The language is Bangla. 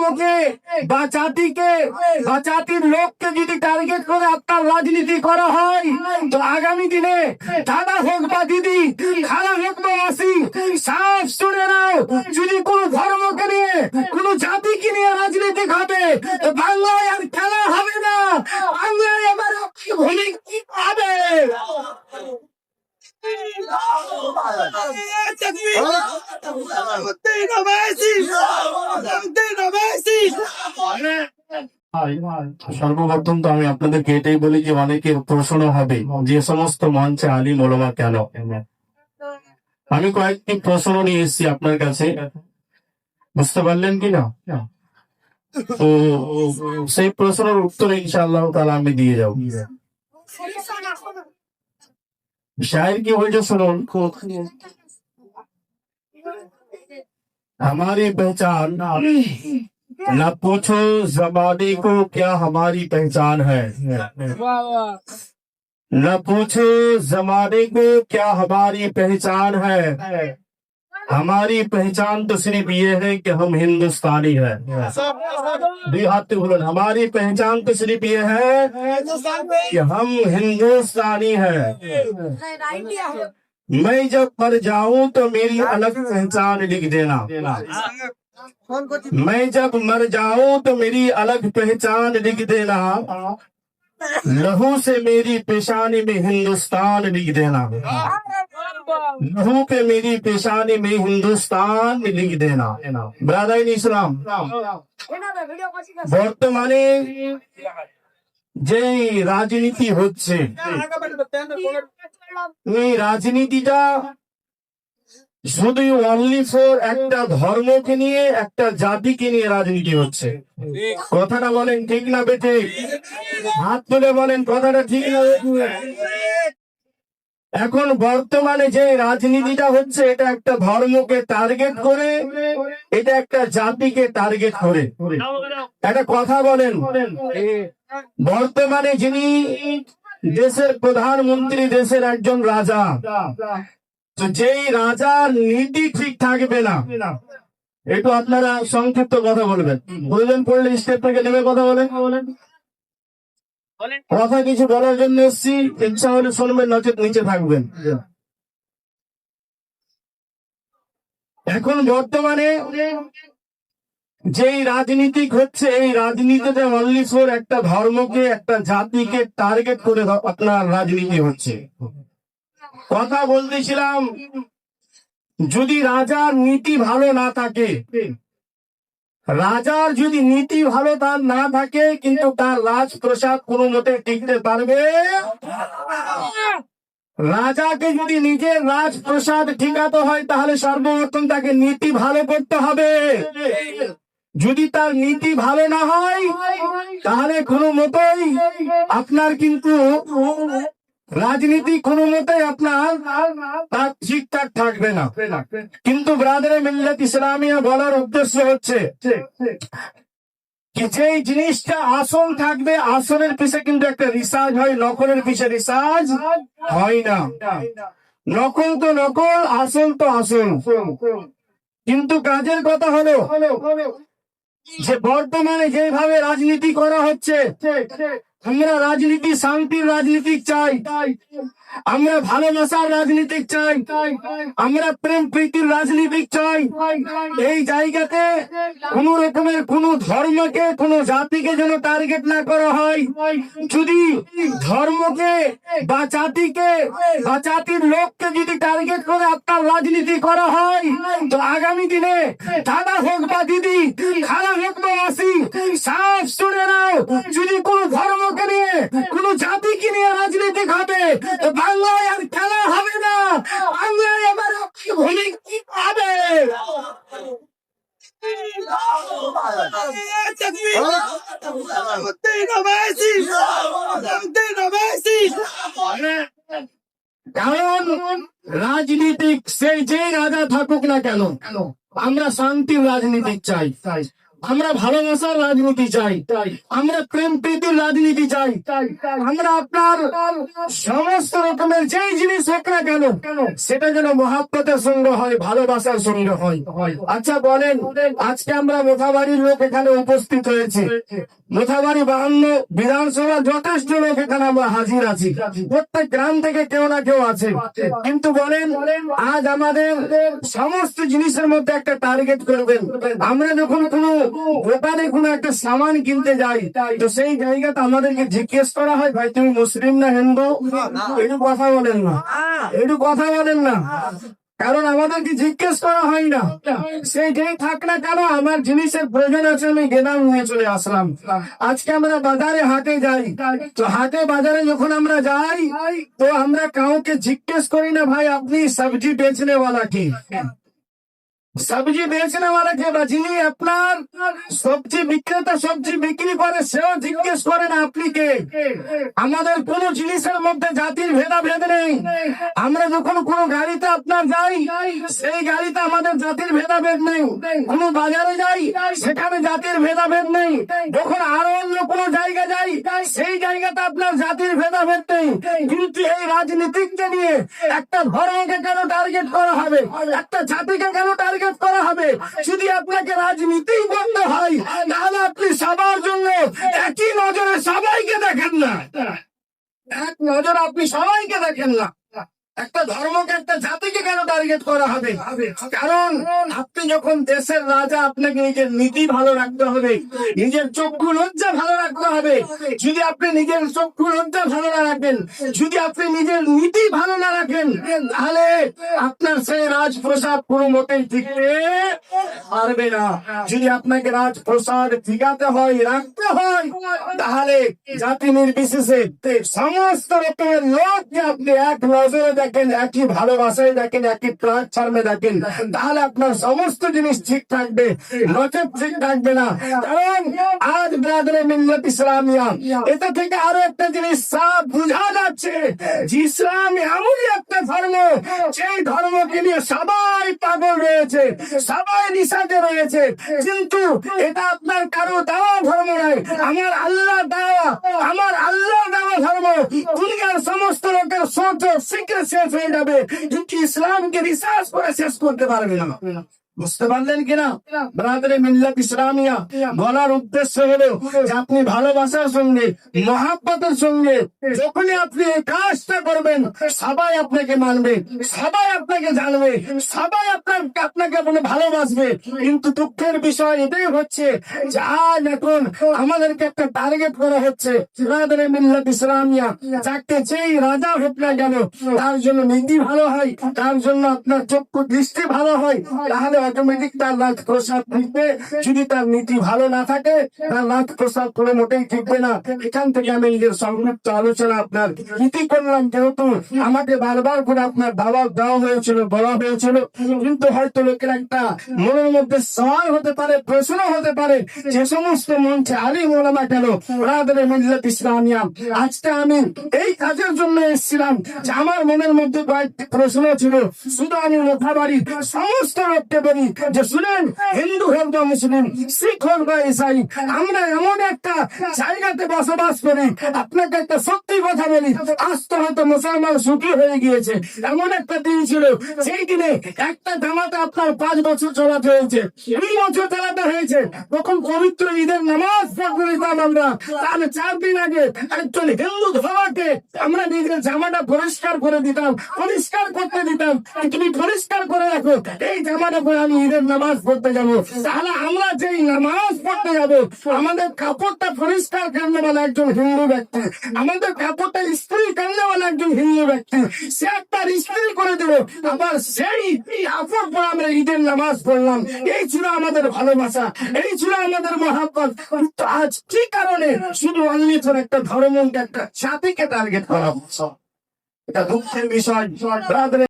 ধর্মকে বা জাতিকে বা জাতির লোককে যদি টার্গেট করে আপনার রাজনীতি করা হয়, তো আগামী দিনে দাদা হোক বা দিদি, খালা হোক বা মাসি, সাফ শুনে নাও, যদি কোন ধর্মকে নিয়ে কোন জাতিকে নিয়ে রাজনীতি হবে, তো বাংলায় আর খেলা হবে না। বাংলায় এবার ভূমি কি হবে? সর্বপ্রথম তো আমি আপনাদেরকে এটাই বলি যে অনেকের প্রশ্ন হবে যে সমস্ত মঞ্চে আলিম ওলামা কেন। আমি কয়েকটি প্রশ্ন নিয়ে এসেছি আপনার কাছে, বুঝতে পারলেন কিনা? তো সেই প্রশ্নের উত্তর ইনশাআল্লাহ তাআলা আমি দিয়ে যাব। शायर की वजह सुनो, हमारी पहचान न पूछो जमाने को क्या हमारी पहचान है, न पूछो जमाने को क्या हमारी पहचान है, हमारी पहचान तो सिर्फ ये है कि हम हिंदुस्तानी हैं। हमारी पहचान तो सिर्फ ये है कि हम हिंदुस्तानी हैं। मैं जब मर जाऊं तो मेरी अलग पहचान लिख देना, मैं जब मर जाऊं तो मेरी अलग पहचान लिख देना, लहू से मेरी पेशानी में हिंदुस्तान लिख देना, लहू पे मेरी पेशानी में हिंदुस्तान लिख देना। ब्रादर इस्लाम, বর্তমানে যে রাজনীতি হচ্ছে, এই রাজনীতিটা শুধু অনলি ফর একটা ধর্মকে নিয়ে, একটা জাতিকে নিয়ে রাজনীতি হচ্ছে। কথাটা বলেন ঠিক না বেঠিক? হাত তুলে বলেন কথাটা ঠিক না বেঠিক? এখন বর্তমানে যে রাজনীতিটা হচ্ছে, এটা একটা ধর্মকে টার্গেট করে, এটা একটা জাতিকে টার্গেট করে। একটা কথা বলেন, বর্তমানে যিনি দেশের প্রধানমন্ত্রী, দেশের একজন রাজা, তো যেই রাজার নীতি ঠিক থাকবে না, একটু আপনারা সংক্ষিপ্ত কথা বলবেন, প্রয়োজন পড়লে স্টেপ থেকে নেমে কথা বলেন। কথা কিছু বলার জন্য এসছি, ইচ্ছা হলে শুনবেন, নচেত নিচে থাকবেন। এখন বর্তমানে যেই রাজনীতি হচ্ছে, এই রাজনীতিতে অনলি ফর একটা ধর্মকে, একটা জাতিকে টার্গেট করে আপনার রাজনীতি হচ্ছে। কথা বলতেছিলাম, যদি রাজার নীতি ভালো না থাকে, রাজার যদি নীতি ভালো তার না থাকে, কিন্তু তার রাজপ্রসাদ কোনো মতে টিকতে পারবে। রাজাকে যদি নিজের রাজপ্রসাদ ঠিকাতে হয়, তাহলে সর্বপ্রথম তাকে নীতি ভালো করতে হবে। যদি তার নীতি ভালো না হয়, তাহলে কোনো মতেই আপনার কিন্তু রাজনীতি কোনো মতেই আপনার তার ঠিকঠাক থাকবে না। কিন্তু ব্রাদারে মিল্লাত ইসলামিয়া বলার উদ্দেশ্য হচ্ছে কি, যে জিনিসটা আসল থাকবে, আসলের পিছে কিন্তু একটা রিসার্চ হয়, নকলের পিছে রিসার্চ হয় না। নকল তো নকল, আসল তো আসল। কিন্তু কাজের কথা হলো যে বর্তমানে যেভাবে রাজনীতি করা হচ্ছে, আমরা রাজনীতি শান্তির রাজনীতি চাই, আমরা ভালোবাসার রাজনীতি চাই, আমরা প্রেম প্রীতির রাজনীতি চাই। এই জায়গাতে কোন রকমের কোন ধর্মকে, কোন জাতিকে যেন টার্গেট না করা হয়। যদি ধর্মকে বা জাতিকে বা জাতির লোককে যদি টার্গেট করে আপনার রাজনীতি করা হয়, তো আগামী দিনে দাদা হোক বা দিদি, খালা হোক বা মাসি, সাফ শুনে নাও, যদি কোন ধর্মকে নিয়ে, কোন জাতিকে নিয়ে রাজনীতি হবে, তো বাংলায় আর খেলা হবে না। বাংলায় এবার ভূমি কি হবে? কারণ রাজনীতিক সেই যে রাজা থাকুক না কেন, আমরা শান্তির রাজনীতি চাই। আমরা ভালোবাসার রাজনীতি চাই, আমরা প্রেম প্রীতির রাজনীতি চাই, আমরা আপনার সমস্ত রকমের যেই জিনিস হোক না কেন সেটা যেন মহাব্বতের সঙ্গে হয়, ভালোবাসার সঙ্গে হয়। আচ্ছা বলেন, আজকে আমরা মোথাবাড়ির লোক এখানে উপস্থিত হয়েছে, মোথাবাড়ি 52 বিধানসভা যথেষ্ট লোক এখানে আমরা হাজির আছি, প্রত্যেক গ্রাম থেকে কেউ না কেউ আছে। কিন্তু বলেন, আজ আমাদের সমস্ত জিনিসের মধ্যে একটা টার্গেট করবেন। আমরা যখন কোনো দোকানে কোনো একটা সামান কিনতে যাই, তো সেই জায়গাতে আমাদেরকে জিজ্ঞেস করা হয়, ভাই তুমি মুসলিম না হিন্দু? একটু কথা বলেন না, একটু কথা বলেন না। কারণ আমাদেরকে জিজ্ঞেস করা হয় না, সেইটাই থাক না কেন, আমার জিনিসের প্রয়োজন আছে, আমি গেলাম নিয়ে চলে আসলাম। আজকে আমরা বাজারে হাটে যাই, তো হাটে বাজারে যখন আমরা যাই, তো আমরা কাউকে জিজ্ঞেস করি না, ভাই আপনি সবজি বেচনে वाला কি, সবজি বেচনে वाला কে, বা যিনি আপনার সবজি বিক্রেতা সবজি বিক্রি করে সেও জিজ্ঞেস করে না আপনি কে। আমাদের কোন জিনিসের মধ্যে জাতির ভেদাভেদ নেই। আমরা যখন কোন গাড়িতে আপনার যাই, সেই গাড়িতে আমাদের জাতির ভেদাভেদ নেই। কোন বাজারে যাই, সেখানে জাতির ভেদাভেদ নেই। যখন আরো অন্য কোন জায়গা যাই, সেই জায়গাতে আপনার জাতির ভেদাভেদ নেই। কিন্তু এই রাজনীতিককে নিয়ে একটা ধর্মকে কেন টার্গেট করা হবে, একটা জাতিকে কেন টার্গেট করা হবে? যদি আপনাকে রাজনীতি বন্ধ হয়, তাহলে আপনি সবার জন্য একই নজরে সবাইকে দেখেন না, এক নজর আপনি সবাইকে দেখেন না। একটা ধর্মকে একটা জাতিকে কেন টার্গেট করা হবে? কারণ আপনি যখন দেশের রাজা, আপনাকে নিজের নীতি ভালো রাখতে হবে, নিজের চক্ষু লজ্জা ভালো রাখতে হবে। যদি আপনি নিজের চক্ষু লজ্জা ভালো না রাখেন, যদি আপনি নিজের নীতি ভালো না রাখেন, তাহলে আপনার সেই রাজপ্রসাদ পুরো মোটেই টিকতে পারবে না। যদি আপনাকে রাজপ্রসাদ টিকাতে হয়, রাখতে হয়, তাহলে জাতি নির্বিশেষে সমস্ত রকমের লোককে আপনি এক নজরে দেখেন, একই ভালোবাসায় দেখেন, একই প্ল্যাটফর্মে দেখেন, তাহলে আপনার সমস্ত জিনিস ঠিক থাকবে, নচেত ঠিক থাকবে না। কারণ আজ ব্রাদারে মিল্লাত ইসলামিয়া, এটা থেকে আরো একটা জিনিস সাফ বোঝা যাচ্ছে যে ইসলাম এমনই একটা ধর্ম, সেই ধর্মকে নিয়ে সবাই পাগল রয়েছে, সবাই নিশাতে রয়েছে। কিন্তু এটা আপনার কারো দেওয়া ধর্ম নয়, আমার আল্লাহ দেওয়া, আমার আল্লাহ দেওয়া ধর্ম। দুনিয়ার সমস্ত লোকের সোচ শিখে শেষ হয়ে যাবে, কিন্তু ইসলামকে রিসার্চ করে শেষ করতে পারবে না। বুঝতে পারলেন কিনা? ব্রাদারে মিল্লাত ইসলামিয়া বলার উদ্দেশ্য হলো যে আপনি ভালোবাসার সঙ্গে, মহাব্বতের সঙ্গে যখনই আপনি এই কাজটা করবেন, সবাই আপনাকে মানবে, সবাই আপনাকে জানবে, সবাই আপনাকে বলে ভালোবাসবে। কিন্তু দুঃখের বিষয় এটাই হচ্ছে যে আজ এখন আমাদেরকে একটা টার্গেট করা হচ্ছে। ব্রাদারে মিল্লাত ইসলামিয়া, যাকে যেই রাজা হোক না কেন, তার জন্য নীতি ভালো হয়, তার জন্য আপনার চক্ষু দৃষ্টি ভালো হয়, তাহলে অটোমেটিক তার লাখ প্রসাদ ঠিকবে। যদি তার নীতি ভালো না থাকে, তার লাখ প্রসাদ করে মোটেই ঠিকবে না। এখান থেকে আমি নিজের সংক্ষিপ্ত আলোচনা আপনার নীতি করলাম, যেহেতু আমাকে বারবার করে আপনার দাওয়াত দেওয়া হয়েছিল, বলা হয়েছিল। কিন্তু হয়তো লোকের একটা মনের মধ্যে সওয়াল হতে পারে, প্রশ্ন হতে পারে, যে সমস্ত মঞ্চে আলিম ওলামা কেন, ব্রাদারে মিল্লাত ইসলামিয়া, আজকে আমি এই কাজের জন্য এসেছিলাম যে আমার মনের মধ্যে কয়েকটি প্রশ্ন ছিল। শুধু আমি মোথাবাড়ির সমস্ত লোককে বলি যে শুনেন, হিন্দু হোক বা মুসলিম, শিখ হোক বা ইসাই, আমরা এমন একটা জায়গাতে বসবাস করি। আপনাকে একটা সত্যি কথা বলি, আজ তো হয়তো মুসলমান সুখী হয়ে গিয়েছে। এমন একটা দিন ছিল, সেই দিনে একটা জামাতে আপনার 5 বছর চালাতে হয়েছে, 2 বছর চালাতে হয়েছে। তখন পবিত্র ঈদের নামাজ পড়তে দিতাম আমরা। তাহলে 4 দিন আগে একজন হিন্দু ধর্মকে আমরা নিজের জামাটা পরিষ্কার করে দিতাম, পরিষ্কার করতে দিতাম। তুমি পরিষ্কার করে রাখো, এই জামাটা পরে আমি ঈদের নামাজ পড়তে যাবো। তাহলে আমরা যেই নামাজ পড়তে যাবো, আমাদের কাপড়টা পরিষ্কার করনেওয়ালা একজন হিন্দু ব্যক্তি, আমাদের কাপড়টা ইস্ত্রি করনেওয়ালা একজন হিন্দু ব্যক্তি, সে একটা ইস্ত্রি করে দিল, আবার সেই কাপড় পরে আমরা ঈদের নামাজ পড়লাম। এই ছিল আমাদের ভালোবাসা, এই ছিল আমাদের মহাব্বত। কিন্তু আজ কি কারণে শুধু অনলি ফর একটা ধর্মকে, একটা জাতিকে টার্গেট করা হচ্ছে? এটা দুঃখের বিষয়। ব্রাদারে